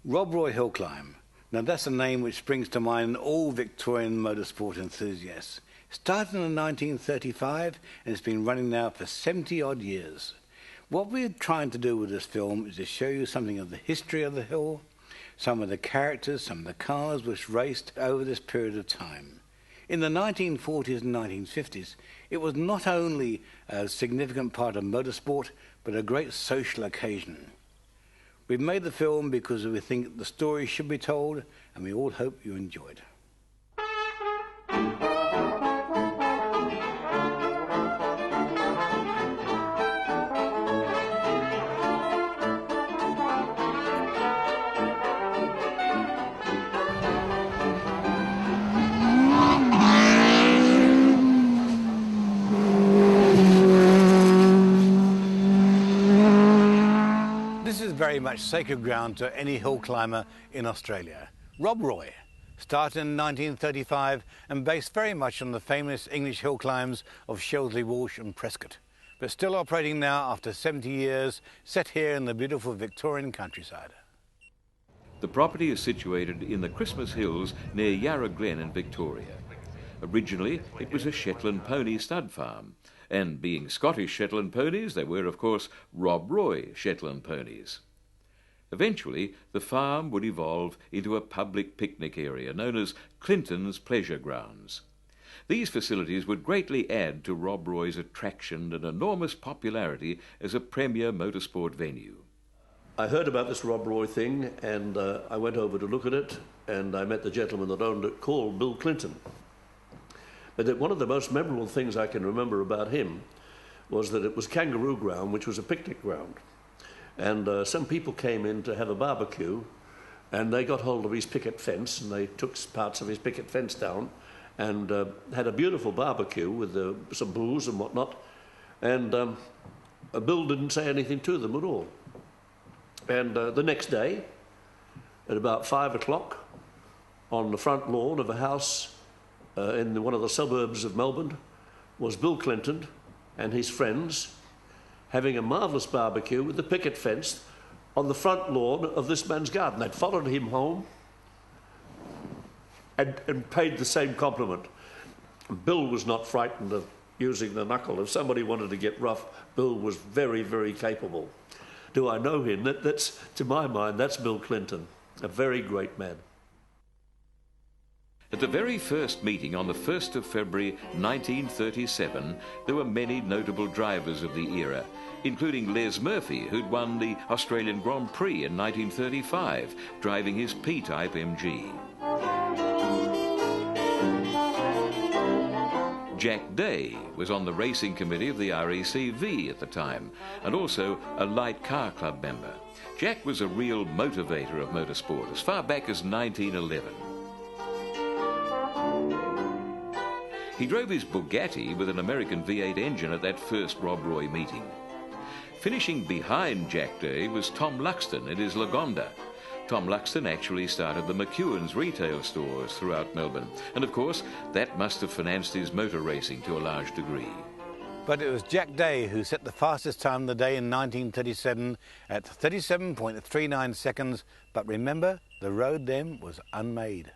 Rob Roy Hill Climb. Now that's a name which springs to mind in all Victorian motorsport enthusiasts. It started in 1935 and it's been running now for 70 odd years. What we're trying to do with this film is to show you something of the history of the hill, some of the characters, some of the cars which raced over this period of time. In the 1940s and 1950s, it was not only a significant part of motorsport, but a great social occasion. We've made the film because we think the story should be told, and we all hope you enjoyed. Very much sacred ground to any hill climber in Australia. Rob Roy started in 1935 and based very much on the famous English hill climbs of Shelsley Walsh and Prescott, but still operating now after 70 years, set here in the beautiful Victorian countryside. The property is situated in the Christmas Hills near Yarra Glen in Victoria. Originally, it was a Shetland pony stud farm, and being Scottish Shetland ponies, they were, of course, Rob Roy Shetland ponies. Eventually, the farm would evolve into a public picnic area known as Clinton's Pleasure Grounds. These facilities would greatly add to Rob Roy's attraction and enormous popularity as a premier motorsport venue. I heard about this Rob Roy thing, and I went over to look at it, and I met the gentleman that owned it, called Bill Clinton. But one of the most memorable things I can remember about him was that it was Kangaroo Ground, which was a picnic ground. And some people came in to have a barbecue, and they got hold of his picket fence, and they took parts of his picket fence down and had a beautiful barbecue with some booze and whatnot. And Bill didn't say anything to them at all. And the next day, at about 5 o'clock, on the front lawn of a house in one of the suburbs of Melbourne, was Bill Clinton and his friends having a marvellous barbecue with the picket fence on the front lawn of this man's garden. They'd followed him home and paid the same compliment. Bill was not frightened of using the knuckle. If somebody wanted to get rough, Bill was very, very capable. Do I know him? That's, to my mind, that's Bill Clinton, a very great man. At the very first meeting on the 1st of February 1937, there were many notable drivers of the era, including Les Murphy, who'd won the Australian Grand Prix in 1935, driving his P-type MG. Jack Day was on the racing committee of the RACV at the time, and also a light car club member. Jack was a real motivator of motorsport as far back as 1911. He drove his Bugatti with an American V8 engine at that first Rob Roy meeting. Finishing behind Jack Day was Tom Luxton in his Lagonda. Tom Luxton actually started the McEwen's retail stores throughout Melbourne, and of course that must have financed his motor racing to a large degree. But it was Jack Day who set the fastest time of the day in 1937 at 37.39 seconds, but remember, the road then was unmade.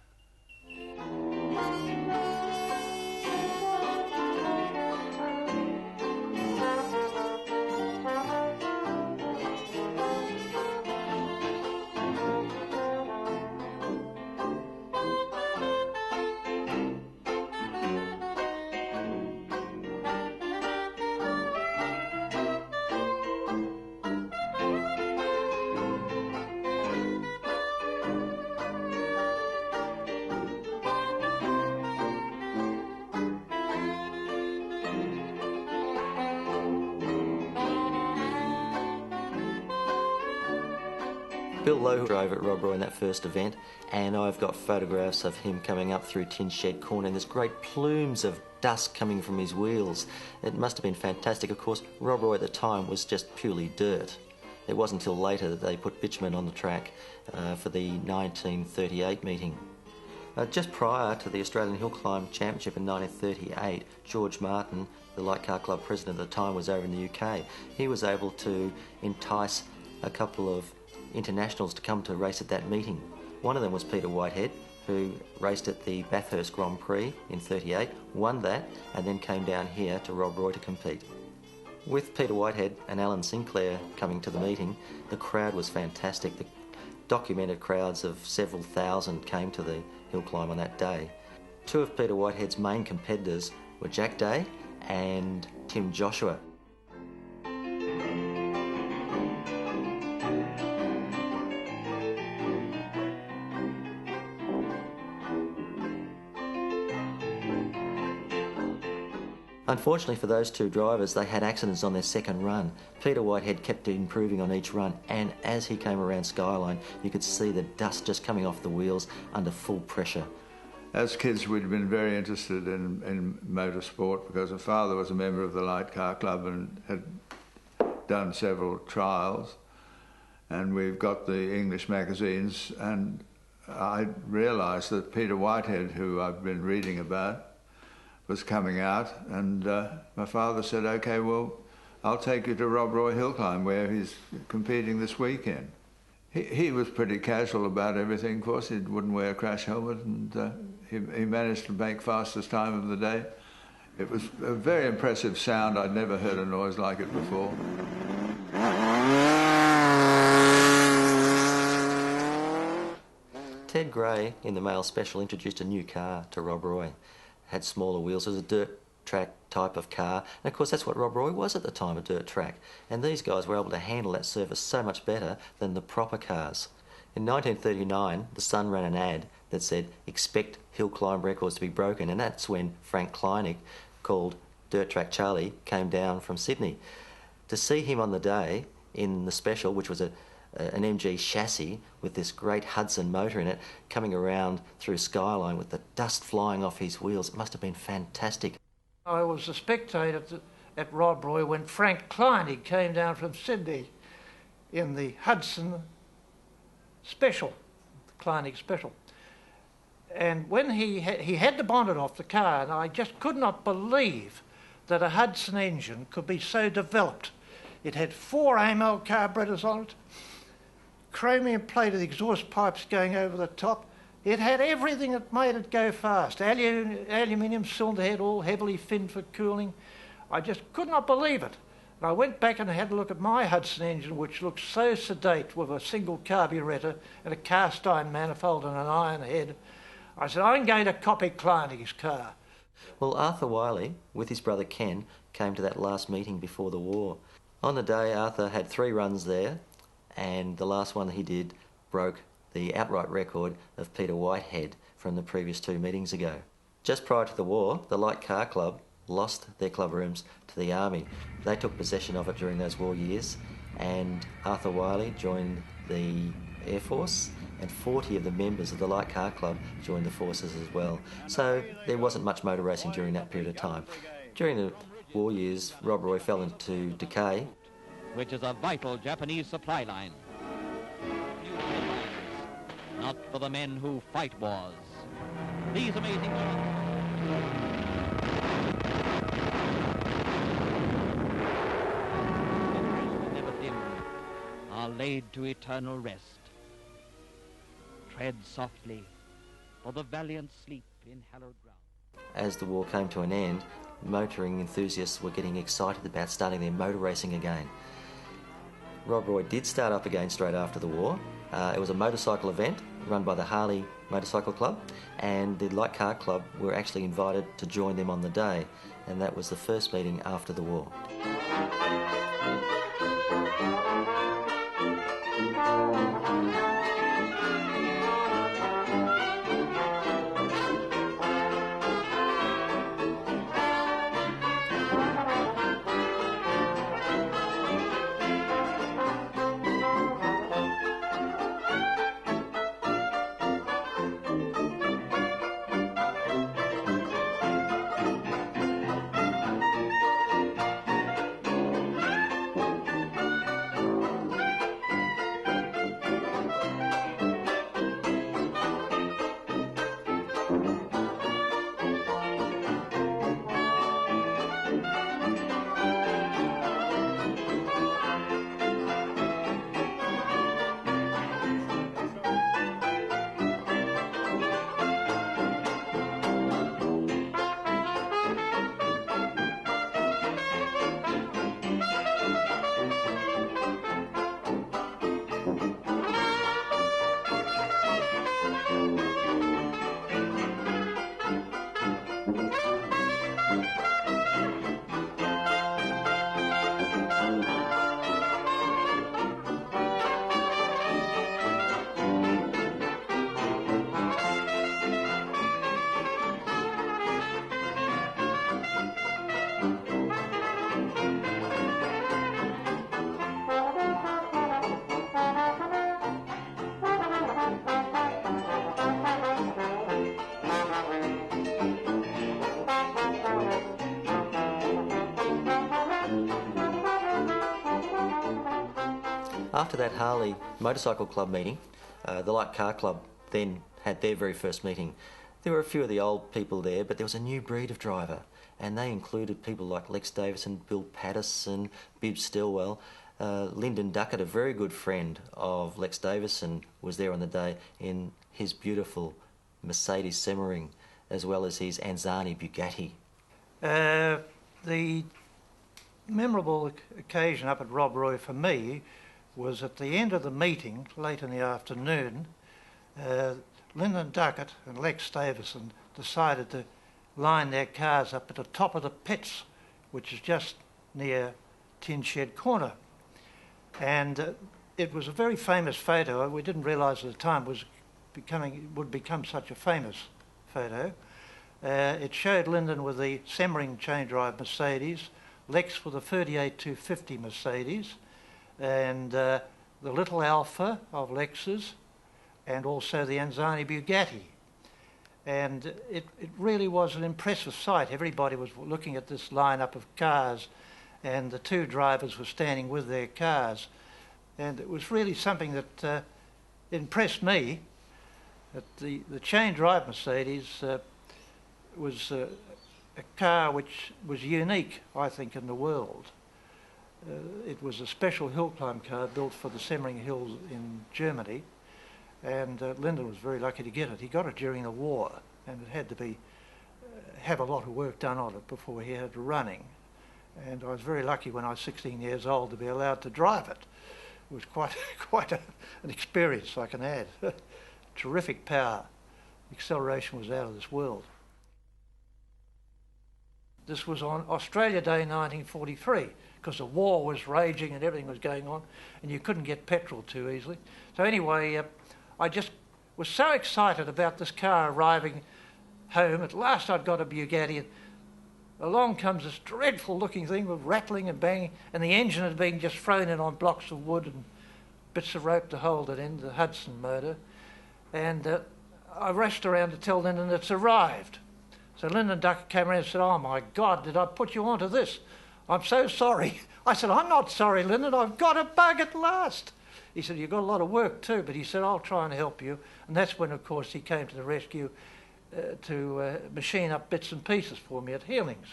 Bill Lowe drove at Rob Roy in that first event, and I've got photographs of him coming up through Tin Shed Corner, and there's great plumes of dust coming from his wheels. It must have been fantastic. Of course, Rob Roy at the time was just purely dirt. It wasn't until later that they put bitumen on the track for the 1938 meeting. Just prior to the Australian Hill Climb Championship in 1938, George Martin, the Light Car Club president at the time, was over in the UK. He was able to entice a couple of internationals to come to race at that meeting. One of them was Peter Whitehead, who raced at the Bathurst Grand Prix in '38, won that, and then came down here to Rob Roy to compete. With Peter Whitehead and Alan Sinclair coming to the meeting, the crowd was fantastic. The documented crowds of several thousand came to the hill climb on that day. Two of Peter Whitehead's main competitors were Jack Day and Tim Joshua. Unfortunately for those two drivers, they had accidents on their second run. Peter Whitehead kept improving on each run, and as he came around Skyline, you could see the dust just coming off the wheels under full pressure. As kids, we'd been very interested in motorsport because my father was a member of the Light Car Club and had done several trials. And we've got the English magazines, and I realised that Peter Whitehead, who I've been reading about, was coming out, and my father said, "Okay, well, I'll take you to Rob Roy Hill Climb, where he's competing this weekend." He was pretty casual about everything, of course. He wouldn't wear a crash helmet, and he managed to make fastest time of the day. It was a very impressive sound. I'd never heard a noise like it before. Ted Gray, in the Mail Special, introduced a new car to Rob Roy. Had smaller wheels. It was a dirt track type of car, and of course that's what Rob Roy was at the time, a dirt track, and these guys were able to handle that surface so much better than the proper cars. In 1939, The Sun ran an ad that said, "Expect hill climb records to be broken," and that's when Frank Kleinig, called Dirt Track Charlie, came down from Sydney. To see him on the day in the Special, which was an MG chassis with this great Hudson motor in it, coming around through Skyline with the dust flying off his wheels, it must have been fantastic. I was a spectator at Rob Roy when Frank Kleinig came down from Sydney in the Hudson Special, the Kleinig Special. And when he had the bonnet off the car, and I just could not believe that a Hudson engine could be so developed. It had 4 AML carburetors on it, chromium plated exhaust pipes going over the top. It had everything that made it go fast. Aluminium cylinder head, all heavily finned for cooling. I just could not believe it. And I went back and had a look at my Hudson engine, which looked so sedate with a single carburettor and a cast iron manifold and an iron head. I said, I'm going to copy Kleinig's car. Well, Arthur Wiley, with his brother Ken, came to that last meeting before the war. On the day, Arthur had 3 runs there, and the last one he did broke the outright record of Peter Whitehead from the previous 2 meetings ago. Just prior to the war, the Light Car Club lost their club rooms to the Army. They took possession of it during those war years, and Arthur Wiley joined the Air Force, and 40 of the members of the Light Car Club joined the forces as well. So there wasn't much motor racing during that period of time. During the war years, Rob Roy fell into decay, which is a vital Japanese supply line. Not for the men who fight wars. These amazing never dim are laid to eternal rest. Tread softly, for the valiant sleep in hallowed ground. As the war came to an end, motoring enthusiasts were getting excited about starting their motor racing again. Rob Roy did start up again straight after the war. It was a motorcycle event run by the Harley Motorcycle Club, and the Light Car Club were actually invited to join them on the day, and that was the first meeting after the war. After that Harley Motorcycle Club meeting, the Light Car Club then had their very first meeting. There were a few of the old people there, but there was a new breed of driver, and they included people like Lex Davison, Bill Patterson, Bib Stilwell. Lyndon Duckett, a very good friend of Lex Davison, was there on the day in his beautiful Mercedes Semmering, as well as his Anzani Bugatti. The memorable occasion up at Rob Roy for me was at the end of the meeting, late in the afternoon. Lyndon Duckett and Lex Davison decided to line their cars up at the top of the pits, which is just near Tin Shed Corner. And it was a very famous photo. We didn't realise at the time it would become such a famous photo. It showed Lyndon with the Semmering chain drive Mercedes, Lex with a 38250 Mercedes, and the little Alpha of Lex's, and also the Anzani Bugatti. And it really was an impressive sight. Everybody was looking at this lineup of cars, and the two drivers were standing with their cars. And it was really something that impressed me, that the chain drive Mercedes was a car which was unique, I think, in the world. It was a special hill climb car built for the Semmering Hills in Germany, and Lyndon was very lucky to get it. He got it during the war, and it had to be have a lot of work done on it before he had it running. And I was very lucky when I was 16 years old to be allowed to drive it. It was quite an experience, I can add. Terrific power. The acceleration was out of this world. This was on Australia Day 1943, because the war was raging and everything was going on, and you couldn't get petrol too easily. So anyway, I just was so excited about this car arriving home. At last I'd got a Bugatti, and along comes this dreadful looking thing with rattling and banging, and the engine had been just thrown in on blocks of wood and bits of rope to hold it in, the Hudson motor. And I rushed around to tell Lyndon it's arrived. So Lyndon Duckett came around and said, "Oh my God, did I put you onto this? I'm so sorry." I said, "I'm not sorry, Lyndon, I've got a bug at last." He said, "You've got a lot of work too," but he said, "I'll try and help you." And that's when, of course, he came to the rescue to machine up bits and pieces for me at Healings.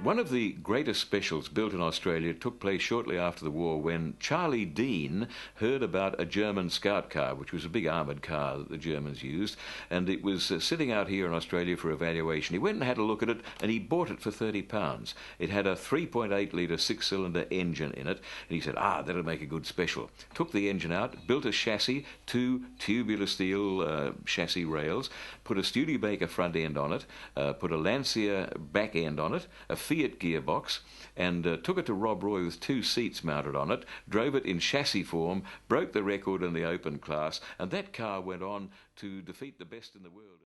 One of the greatest specials built in Australia took place shortly after the war, when Charlie Dean heard about a German scout car, which was a big armoured car that the Germans used, and it was sitting out here in Australia for evaluation. He went and had a look at it, and he bought it for £30. It had a 3.8 litre six-cylinder engine in it, and he said, that'll make a good special. Took the engine out, built a chassis, two tubular steel chassis rails, put a Studebaker front end on it, put a Lancia back end on it, a Fiat gearbox, and took it to Rob Roy with two seats mounted on it, drove it in chassis form, broke the record in the open class, and that car went on to defeat the best in the world.